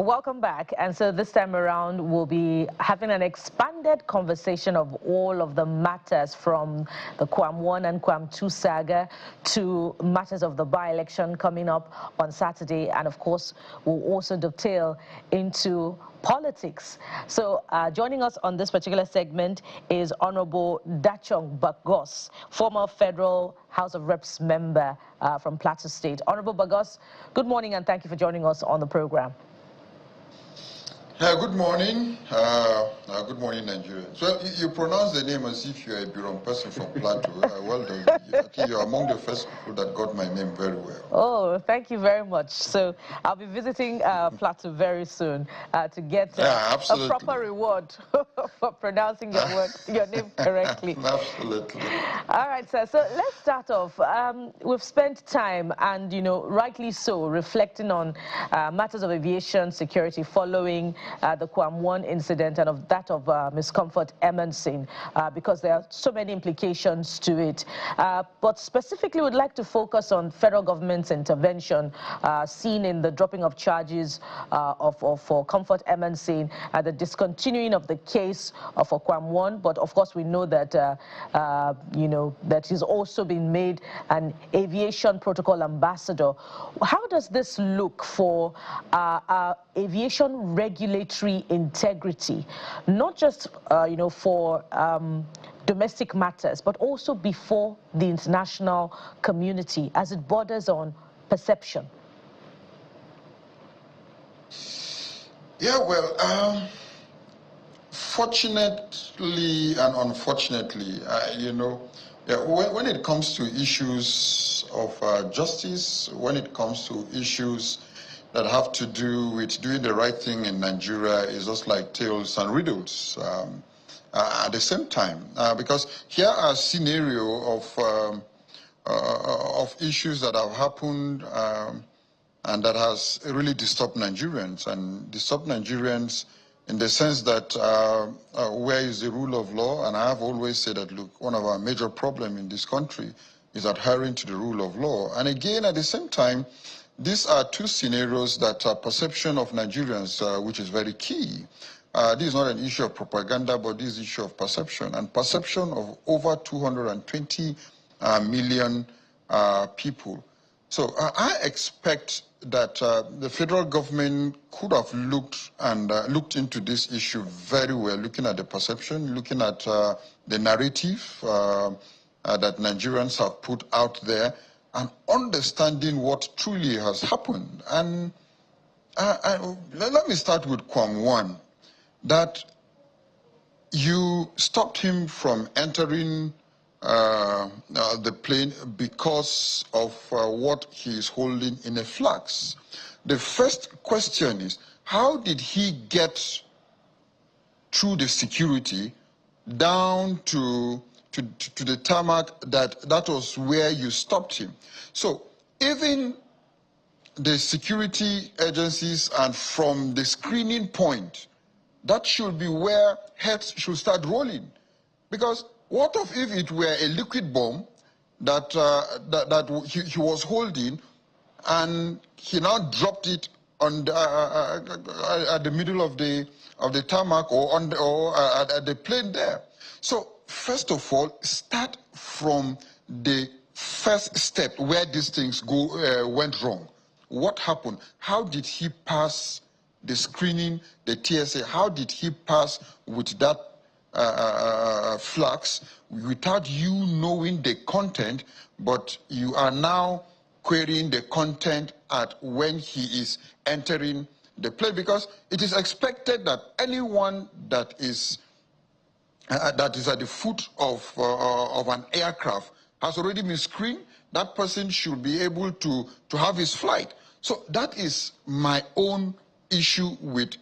Welcome back. And so this time around, we'll be having an expanded conversation of all of the matters from the Kwam 1 and Kwam 2 saga to matters of the by-election coming up on Saturday. And of course, we'll also dovetail into politics. So joining us on this particular segment is Honorable Dachong Bagos, former Federal House of Reps member from Plateau State. Honorable Bagos, good morning and thank you for joining us on the program. Good morning. Good morning, Nigerians. Well, you pronounce the name as if you're a Biron person from Plateau. Well done. I think you're among the first people that got my name very well. Oh, thank you very much. So I'll be visiting Plateau very soon to get a proper reward for pronouncing your name correctly. Absolutely. All right, sir. So let's start off. We've spent time, and rightly so, reflecting on matters of aviation security following the Kwam 1 incident and of that of Misconduct Emerson, because there are so many implications to it. But specifically, we'd like to focus on federal government's intervention seen in the dropping of charges for Comfort Emerson, the discontinuing of the case for Kwam 1. But of course, we know that that he's also been made an aviation protocol ambassador. How does this look for aviation regulatory integrity, not just for domestic matters, but also before the international community as it borders on perception? Yeah, well, fortunately and unfortunately, when it comes to issues of justice, when it comes to issues that have to do with doing the right thing in Nigeria, is just like tales and riddles at the same time. Because here are a scenario of issues that have happened and that has really disturbed Nigerians, and disturbed Nigerians in the sense that where is the rule of law? And I have always said that, look, one of our major problems in this country is adhering to the rule of law. And again, at the same time, these are two scenarios that are perception of Nigerians, which is very key. This is not an issue of propaganda, but this is an issue of perception, and perception of over 220 million people. So I expect that the federal government could have looked into this issue very well, looking at the perception, looking at the narrative that Nigerians have put out there, and understanding what truly has happened. And let me start with Kwam 1, that you stopped him from entering the plane because of what he is holding in a flask. The first question is, how did he get through the security down to the tarmac? That was where you stopped him. So even the security agencies, and from the screening point, that should be where heads should start rolling. Because what if it were a liquid bomb that he was holding, and he now dropped it on at the middle of the tarmac or at the plane there? So first of all, start from the first step where these things went wrong. What happened? How did he pass the screening, the TSA? How did he pass with that flags without you knowing the content, but you are now querying the content at when he is entering the plane? Because it is expected that anyone that is at the foot of an aircraft has already been screened. That person should be able to have his flight. So that is my own issue with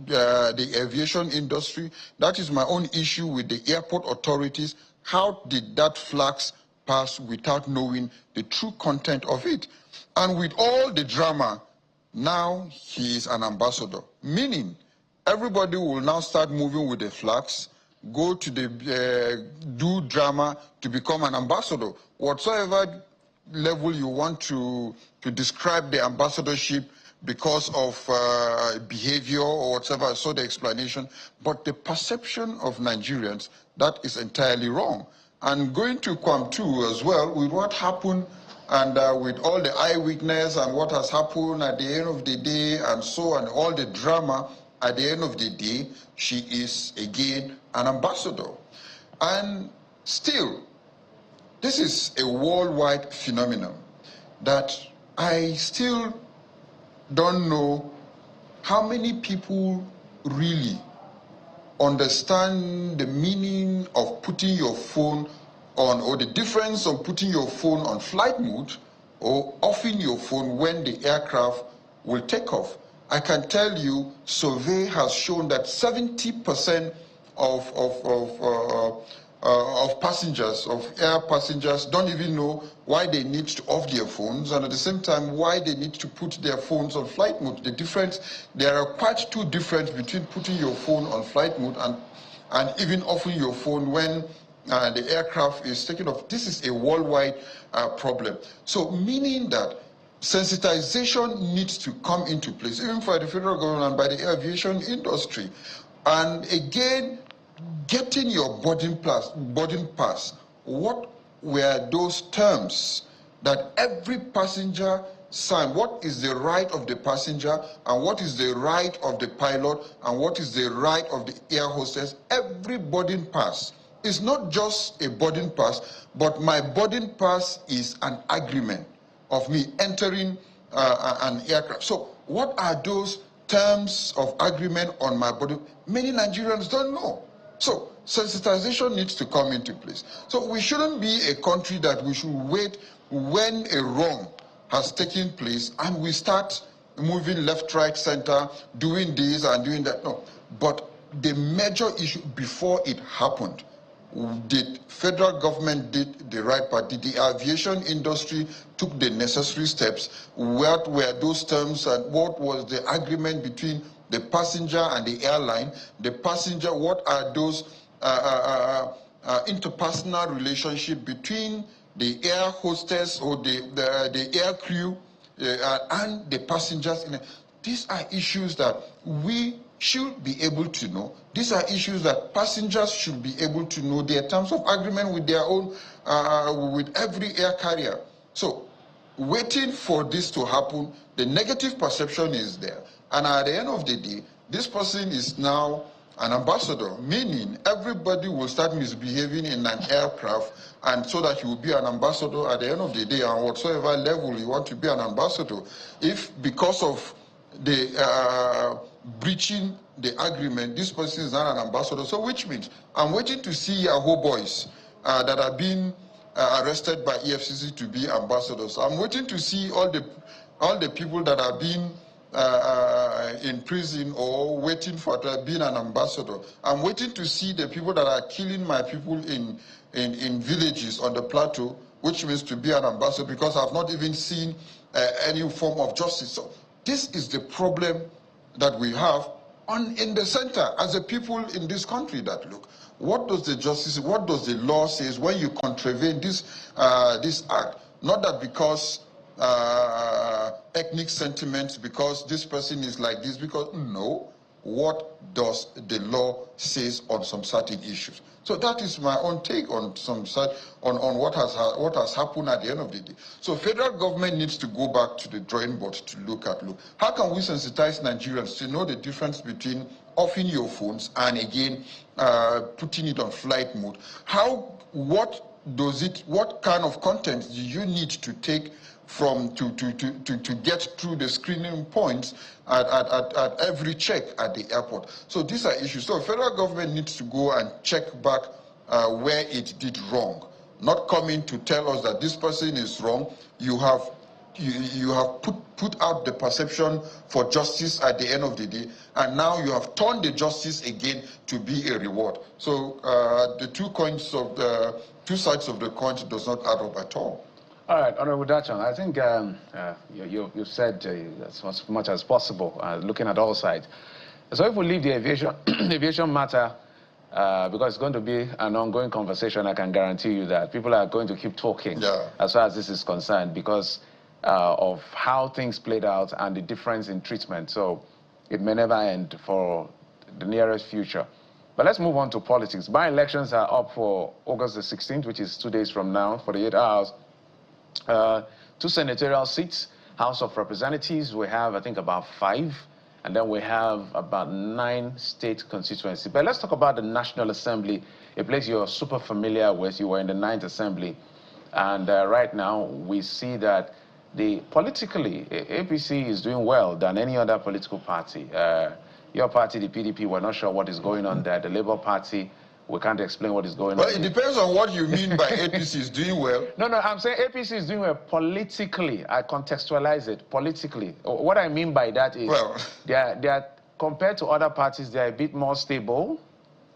the aviation industry. That is my own issue with the airport authorities. How did that flags pass without knowing the true content of it? And with all the drama, now he is an ambassador, meaning everybody will now start moving with the flags, go to the do drama to become an ambassador. Whatsoever level you want to describe the ambassadorship, because of behavior or whatever. I saw the explanation. But the perception of Nigerians, that is entirely wrong. And going to Kwam too as well, with what happened and with all the eyewitness and what has happened at the end of the day and so on, all the drama, at the end of the day, she is again an ambassador. And still, this is a worldwide phenomenon that I still don't know how many people really understand the meaning of putting your phone on, or the difference of putting your phone on flight mode or offing your phone when the aircraft will take off. I can tell you, survey has shown that 70% of passengers, of air passengers, don't even know why they need to off their phones, and at the same time why they need to put their phones on flight mode. The difference, there are quite two difference between putting your phone on flight mode and even offing your phone when the aircraft is taking off. This is a worldwide problem. So meaning that sensitization needs to come into place, even for the federal government and by the aviation industry. And again, getting your boarding pass, what were those terms that every passenger signed? What is the right of the passenger, and what is the right of the pilot, and what is the right of the air hostess? Every boarding pass is not just a boarding pass, but my boarding pass is an agreement of me entering an aircraft. So what are those terms of agreement on my body? Many Nigerians don't know. So sensitization needs to come into place. So we shouldn't be a country that we should wait when a wrong has taken place and we start moving left, right, center, doing this and doing that. No. But the major issue before it happened, did federal government did the right part? Did the aviation industry took the necessary steps? What were those terms and what was the agreement between the passenger and the airline? The passenger, what are those interpersonal relationship between the air hostess or the air crew and the passengers? These are issues that we should be able to know. These are issues that passengers should be able to know their terms of agreement with their own, with every air carrier. So waiting for this to happen, the negative perception is there. And at the end of the day, this person is now an ambassador, meaning everybody will start misbehaving in an aircraft, and so that you will be an ambassador at the end of the day, and whatsoever level you want to be an ambassador. If because of the breaching the agreement, this person is not an ambassador, so which means I'm waiting to see Yahoo boys that are being arrested by EFCC to be ambassadors. I'm waiting to see all the people that are being in prison or waiting for being an ambassador. I'm waiting to see the people that are killing my people in villages on the plateau, which means to be an ambassador, because I've not even seen any form of justice. So this is the problem that we have in the center as a people in this country. That look, what does the justice, what does the law say when you contravene this this act? Not that because ethnic sentiments, because this person is like this, because no, what does the law says on some certain issues? So that is my own take on some on what has happened at the end of the day. So federal government needs to go back to the drawing board to look how can we sensitize Nigerians to know the difference between offing your phones and again putting it on flight mode? What kind of content do you need to take from to get through the screening points at every check at the airport? So these are issues. So federal government needs to go and check back where it did wrong, not coming to tell us that this person is wrong. You have put out the perception for justice at the end of the day, and now you have turned the justice again to be a reward. So the two sides of the coin does not add up at all. All right, Honorable Dachang, I think you said as much as possible, looking at all sides. So if we leave the aviation matter, because it's going to be an ongoing conversation, I can guarantee you that people are going to keep talking as far as this is concerned, because of how things played out and the difference in treatment. So it may never end for the nearest future. But let's move on to politics. By-elections are up for August the 16th, which is 2 days from now, 48 hours. 2 senatorial seats, House of Representatives, we have, I think, about 5. And then we have about 9 state constituencies. But let's talk about the National Assembly, a place you're super familiar with. You were in the 9th Assembly. And right now, we see that politically, APC is doing well than any other political party. Your party, the PDP, we're not sure what is going on there. The Labour Party, we can't explain what is going on. Well, it depends on what you mean by APC is doing well. No, I'm saying APC is doing well politically. I contextualize it politically. What I mean by that is, well, they are compared to other parties, they are a bit more stable.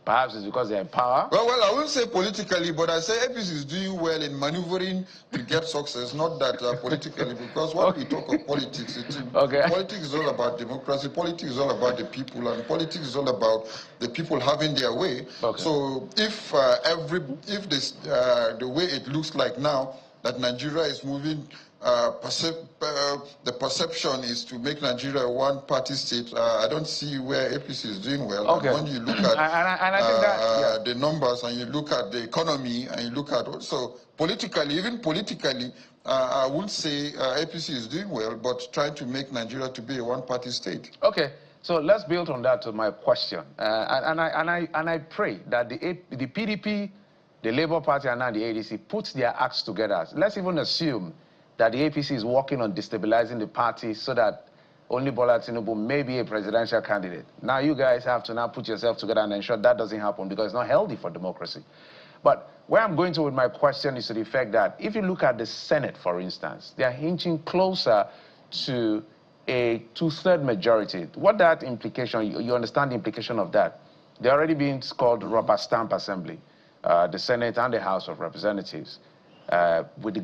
Perhaps it's because they're in power. Well, I wouldn't say politically, but I say APC is doing well in maneuvering to get success, not that politically, because when we talk of politics, politics is all about democracy, politics is all about the people, and politics is all about the people having their way. So if the way it looks like now, that Nigeria is moving, the perception is to make Nigeria a one-party state. I don't see where APC is doing well. And when you look at the numbers, and you look at the economy, and you look at also politically, even politically, I would say APC is doing well, but trying to make Nigeria to be a one-party state. Okay. So let's build on that to my question. And I pray that the PDP, the Labour Party, and now the ADC puts their acts together. Let's even assume that the APC is working on destabilizing the party so that only Bola Tinubu may be a presidential candidate. Now you guys have to now put yourself together and ensure that doesn't happen, because it's not healthy for democracy. But where I'm going to with my question is to the effect that if you look at the Senate, for instance, they are inching closer to a 2/3 majority. What that implication, you understand the implication of that? They're already being called rubber stamp assembly, the Senate and the House of Representatives,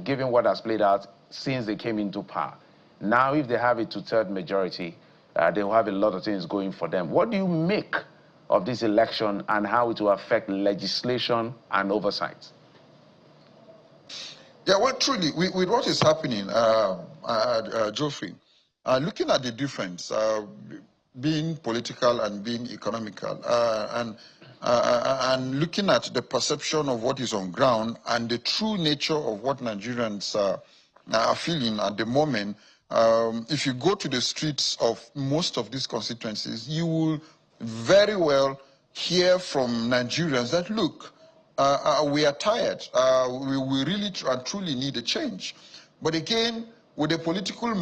given what has played out since they came into power. Now, if they have a 2/3 majority, they will have a lot of things going for them. What do you make of this election and how it will affect legislation and oversight? Yeah, well, truly, with what is happening, Geoffrey, looking at the difference, being political and being economical, and looking at the perception of what is on ground and the true nature of what Nigerians are feeling at the moment, if you go to the streets of most of these constituencies, you will very well hear from Nigerians that, look, we are tired. We really and truly need a change. But again, with the political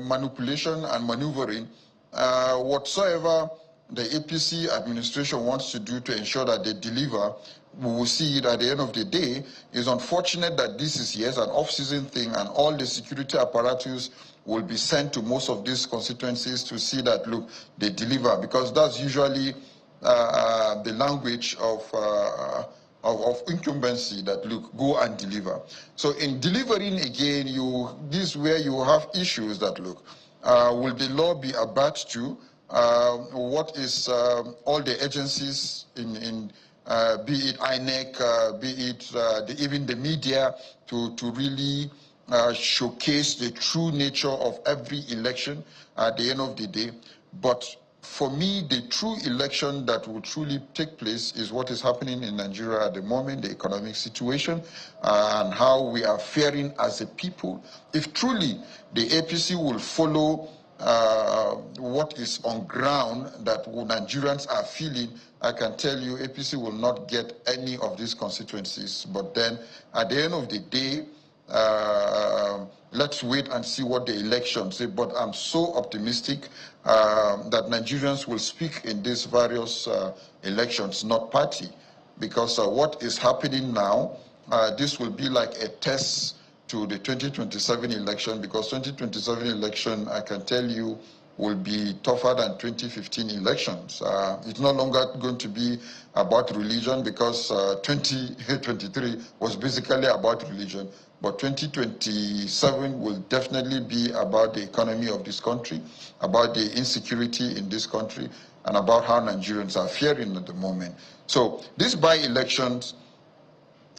manipulation and maneuvering, whatsoever the APC administration wants to do to ensure that they deliver, we will see it at the end of the day. It's unfortunate that this is, yes, an off-season thing, and all the security apparatus will be sent to most of these constituencies to see that, look, they deliver, because that's usually the language of incumbency, that, look, go and deliver. So in delivering again, this is where you have issues that, look, will the law be adhered to? What is all the agencies be it INEC, be it even the media, to really showcase the true nature of every election at the end of the day. But for me, the true election that will truly take place is what is happening in Nigeria at the moment, the economic situation, and how we are faring as a people. If truly the APC will follow what is on ground that Nigerians are feeling, I can tell you APC will not get any of these constituencies. But then at the end of the day, let's wait and see what the elections say. But I'm so optimistic that Nigerians will speak in these various elections, not party, because what is happening now, this will be like a test to the 2027 election, because 2027 election, I can tell you, will be tougher than 2015 elections. It's no longer going to be about religion, because 2023 was basically about religion. But 2027 will definitely be about the economy of this country, about the insecurity in this country, and about how Nigerians are faring at the moment. So these by-elections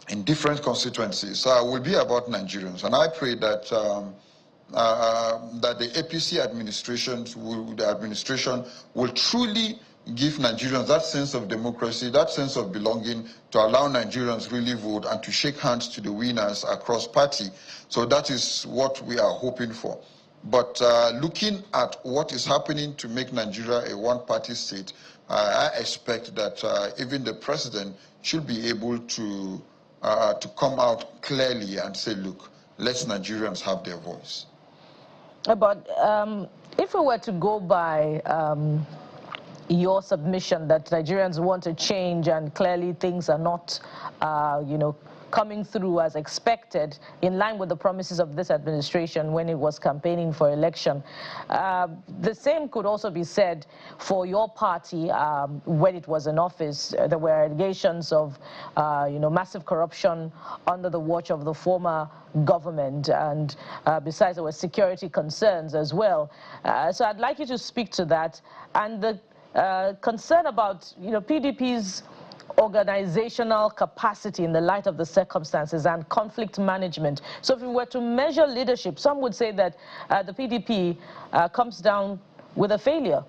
in different constituencies will be about Nigerians. And I pray that that the APC administration will truly give Nigerians that sense of democracy, that sense of belonging, to allow Nigerians really vote and to shake hands to the winners across party. So that is what we are hoping for. But looking at what is happening to make Nigeria a one-party state, I expect that even the president should be able to come out clearly and say, look, let Nigerians have their voice. But if we were to go by your submission that Nigerians want to change and clearly things are not, coming through as expected, in line with the promises of this administration when it was campaigning for election. The same could also be said for your party when it was in office. There were allegations of, massive corruption under the watch of the former government, and besides there were security concerns as well. So I'd like you to speak to that and the concern about, PDP's organizational capacity in the light of the circumstances and conflict management. So if we were to measure leadership, some would say that the PDP comes down with a failure.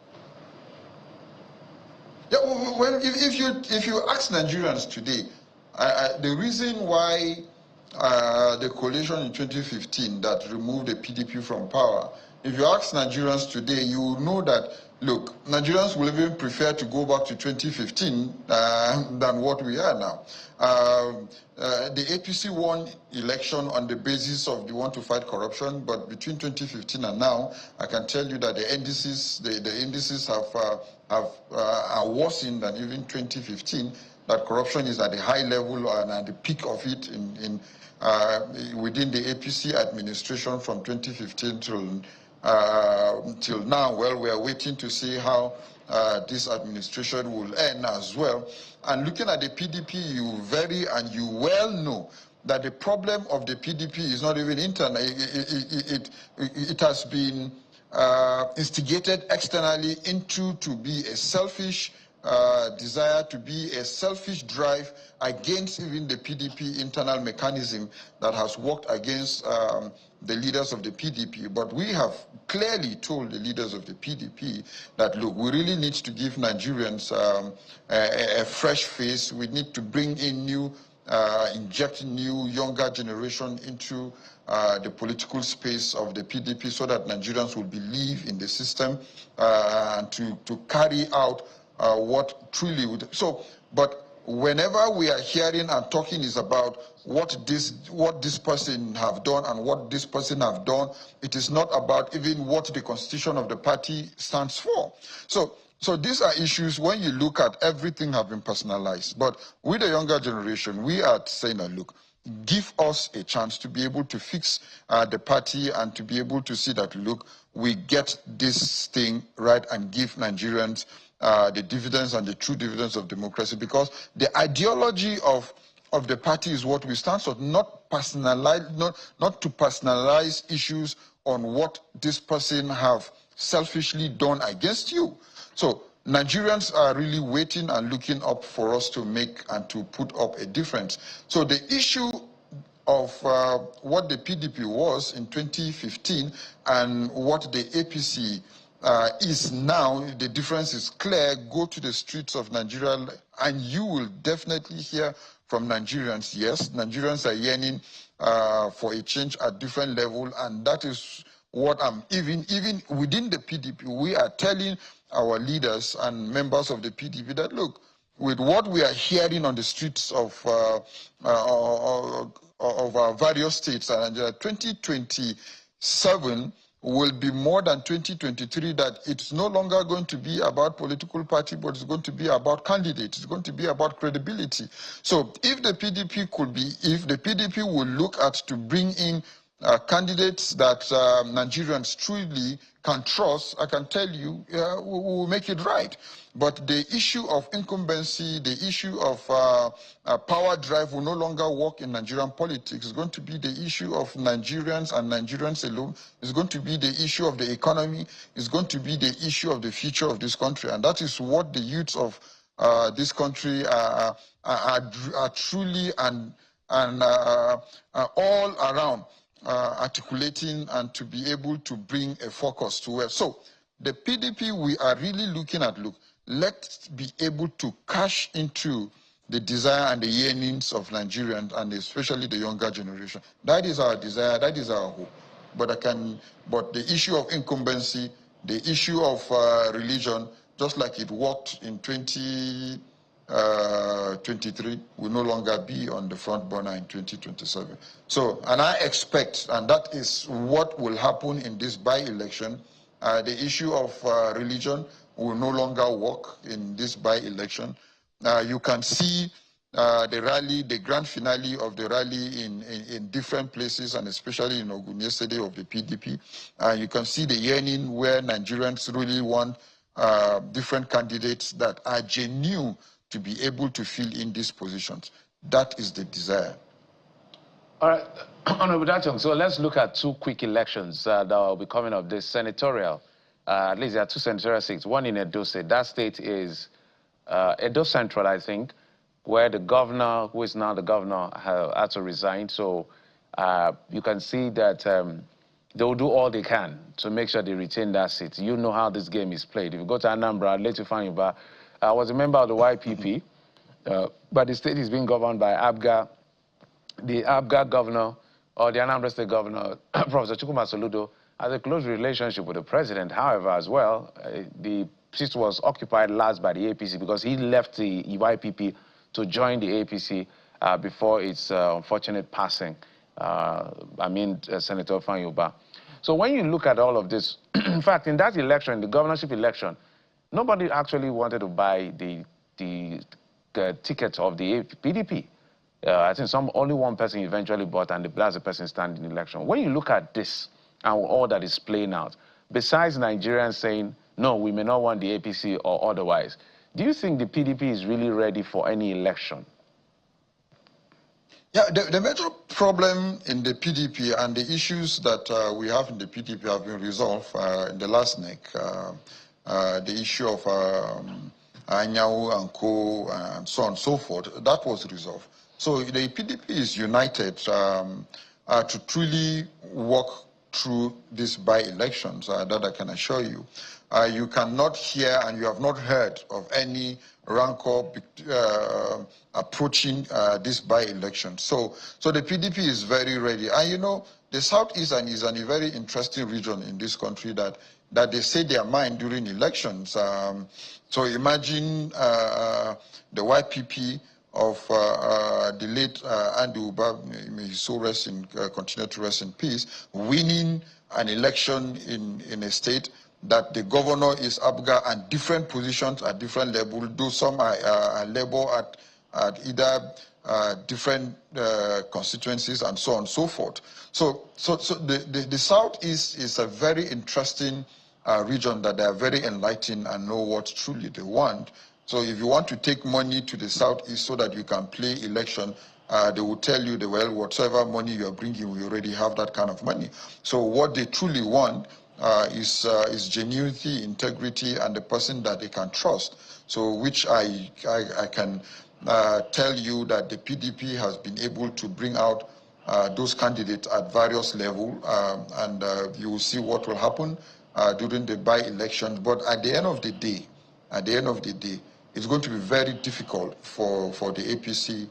Yeah, well, if you ask Nigerians today, the reason why the coalition in 2015 that removed the PDP from power, if you ask Nigerians today, you will know that, look, Nigerians will even prefer to go back to 2015 than what we are now. The APC won election on the basis of they want to fight corruption, but between 2015 and now, I can tell you that the indices are worsened than even 2015. That corruption is at a high level and at the peak of it within the APC administration from 2015 till now. Well, we are waiting to see how this administration will end as well. And looking at the PDP, you well know that the problem of the PDP is not even internal. It has been instigated externally to be a selfish desire, to be a selfish drive against even the PDP internal mechanism that has worked against the leaders of the PDP. But we have clearly told the leaders of the PDP that, look, we really need to give Nigerians a fresh face. We need to bring in inject new, younger generation into the political space of the PDP so that Nigerians will believe in the system and to carry out what truly would. So, but whenever we are hearing and talking is about what this person have done and what this person have done, it is not about even what the constitution of the party stands for. So these are issues when you look at everything have been personalized. But with the younger generation, we are saying, look, give us a chance to be able to fix the party and to be able to see that, look, we get this thing right and give Nigerians the dividends and the true dividends of democracy, because the ideology of the party is what we stand for, not to personalize issues on what this person have selfishly done against you. So Nigerians are really waiting and looking up for us to make and to put up a difference. So the issue of what the PDP was in 2015 and what the APC is now, the difference is clear. Go to the streets of Nigeria and you will definitely hear from Nigerians. Yes, Nigerians are yearning for a change at different level, and that is what even within the PDP, we are telling our leaders and members of the PDP that, look, with what we are hearing on the streets of our various states, and 2027 will be more than 2023, that it's no longer going to be about political party, but it's going to be about candidates. It's going to be about credibility. So if the PDP will look at to bring in candidates that Nigerians truly can trust, I can tell you, we will make it right. But the issue of incumbency, the issue of power drive will no longer work in Nigerian politics. It's going to be the issue of Nigerians and Nigerians alone. It's going to be the issue of the economy. It's going to be the issue of the future of this country. And that is what the youths of this country are truly and and all around articulating and to be able to bring a focus to it. So the PDP, we are really looking at, look, let's be able to cash into the desire and the yearnings of Nigerians, and especially the younger generation. That is our desire, that is our hope. But the issue of incumbency, the issue of religion, just like it worked in 2023, will no longer be on the front burner in 2027. So, and I expect, and that is what will happen in this by-election, the issue of religion will no longer work in this by-election. You can see the rally, the grand finale of the rally in different places, and especially in Ogun yesterday of the PDP. You can see the yearning where Nigerians really want different candidates that are genuine to be able to fill in these positions. That is the desire. All right, Honorable Dachong, so let's look at two quick elections that will be coming up. This senatorial, at least there are two senatorial seats, one in Edo State. That state is Edo Central, I think, where the governor, who is now the governor, had to resign. So you can see that they will do all they can to make sure they retain that seat. You know how this game is played. If you go to Anambra, later find you, but I was a member of the YPP, but the state is being governed by ABGA. The ABGA governor, or the Anambra State governor, Professor Chukwuma Soludo, has a close relationship with the president. However, as well, the seat was occupied last by the APC because he left the YPP to join the APC before its unfortunate passing. Senator Fanyuba. So when you look at all of this, in fact, in that election, the governorship election, nobody actually wanted to buy the ticket of the PDP. I think only one person eventually bought, and that's the person standing in the election. When you look at this and all that is playing out, besides Nigerians saying, no, we may not want the APC or otherwise, do you think the PDP is really ready for any election? Yeah, the major problem in the PDP and the issues that we have in the PDP have been resolved in the last NEC. The issue of Anyawu and Co. and so on and so forth, that was resolved. So the PDP is united to truly work through these by-elections, that I can assure you. You cannot hear and you have not heard of any rancor approaching this by-election. So the PDP is very ready. And you know, the Southeast is a very interesting region in this country that they say their mind during elections. So imagine the YPP of the late Andy Uba, may his soul rest in, continue to rest in peace, winning an election in a state that the governor is ABGA and different positions at different levels, though some are labor at either different constituencies and so on and so forth. So the Southeast is a very interesting region that they are very enlightened and know what truly they want. So if you want to take money to the Southeast so that you can play election, they will tell you, well, whatever money you are bringing, we already have that kind of money. So what they truly want is genuinity, integrity, and the person that they can trust. So which I can tell you that the PDP has been able to bring out those candidates at various levels, and you will see what will happen during the by-elections. But at the end of the day, it's going to be very difficult for the APC,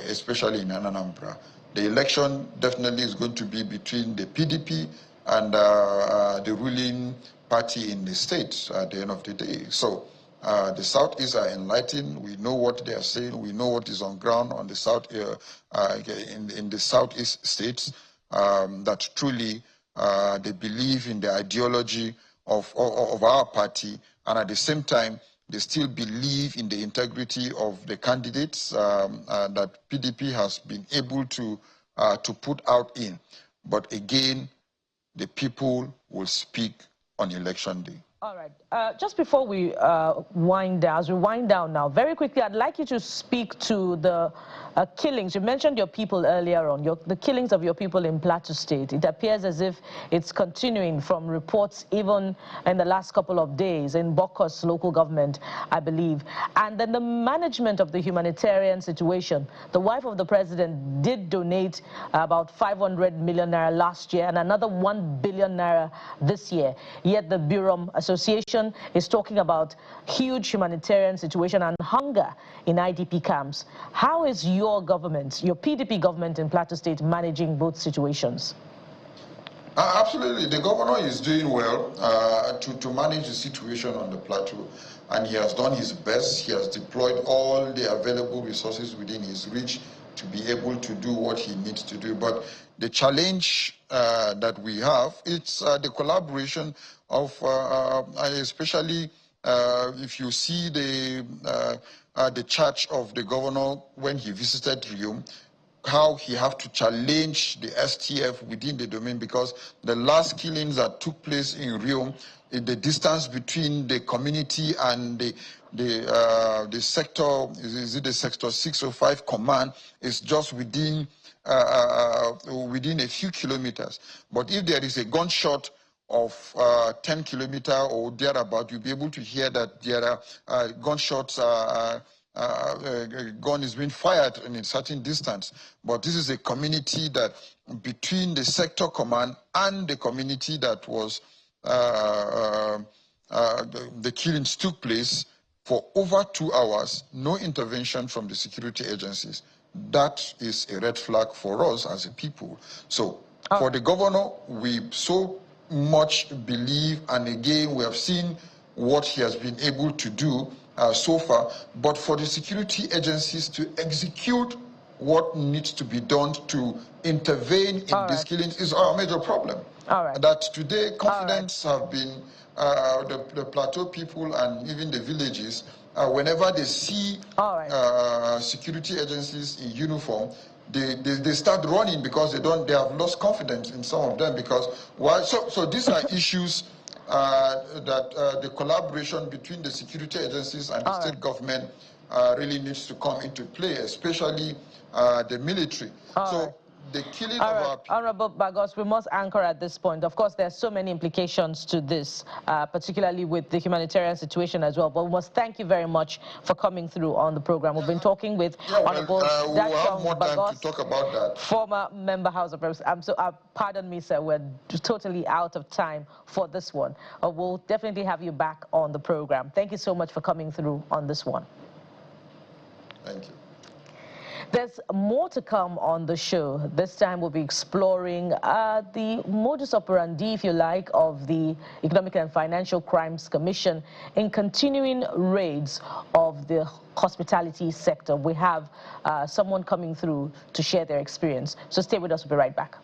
especially in Anambra. The election definitely is going to be between the PDP and the ruling party in the state at the end of the day. So the Southeast are enlightened. We know what they are saying. We know what is on ground on the South, in the Southeast states, that truly they believe in the ideology of our party, and at the same time, they still believe in the integrity of the candidates that PDP has been able to put out in. But again, the people will speak on election day. All right. Just before we wind down, as we wind down now, very quickly, I'd like you to speak to the killings. You mentioned your people earlier on, the killings of your people in Plateau State. It appears as if it's continuing from reports even in the last couple of days in Bokos local government, I believe. And then the management of the humanitarian situation. The wife of the president did donate about 500 million naira last year and another 1 billion naira this year. Yet the Bureau Association is talking about huge humanitarian situation and hunger in IDP camps. How is your government, your PDP government in Plateau State, managing both situations? Absolutely. The governor is doing well to manage the situation on the plateau, and he has done his best. He has deployed all the available resources within his reach to be able to do what he needs to do. But the challenge that we have, it's the collaboration of, especially if you see the charge of the governor when he visited Rio, how he have to challenge the STF within the domain, because the last killings that took place in Rio, the distance between the community and the sector, is it the sector 605 command, is just within within a few kilometers. But if there is a gunshot of 10 kilometers or thereabout, you'll be able to hear that there are gunshots. Gun is being fired in a certain distance. But this is a community that between the sector command and the community that was the killings took place for over 2 hours, no intervention from the security agencies. That is a red flag for us as a people. So for the governor, we so much believe, and again, we have seen what he has been able to do so far, but for the security agencies to execute what needs to be done to intervene in these killings is our major problem. That today confidence have been, the Plateau people and even the villages, whenever they see security agencies in uniform, they start running because they have lost confidence in some of them. Because why? So these are issues that the collaboration between the security agencies and the state government really needs to come into play, especially the military. The killing of our people. Honorable Bagos, we must anchor at this point. Of course, there are so many implications to this, particularly with the humanitarian situation as well. But we must thank you very much for coming through on the program. We've been talking with Honorable we'll have more time to talk about that. Former member House of Representatives. Pardon me, sir, we're totally out of time for this one. We'll definitely have you back on the program. Thank you so much for coming through on this one. Thank you. There's more to come on the show. This time we'll be exploring the modus operandi, if you like, of the Economic and Financial Crimes Commission in continuing raids of the hospitality sector. We have someone coming through to share their experience. So stay with us. We'll be right back.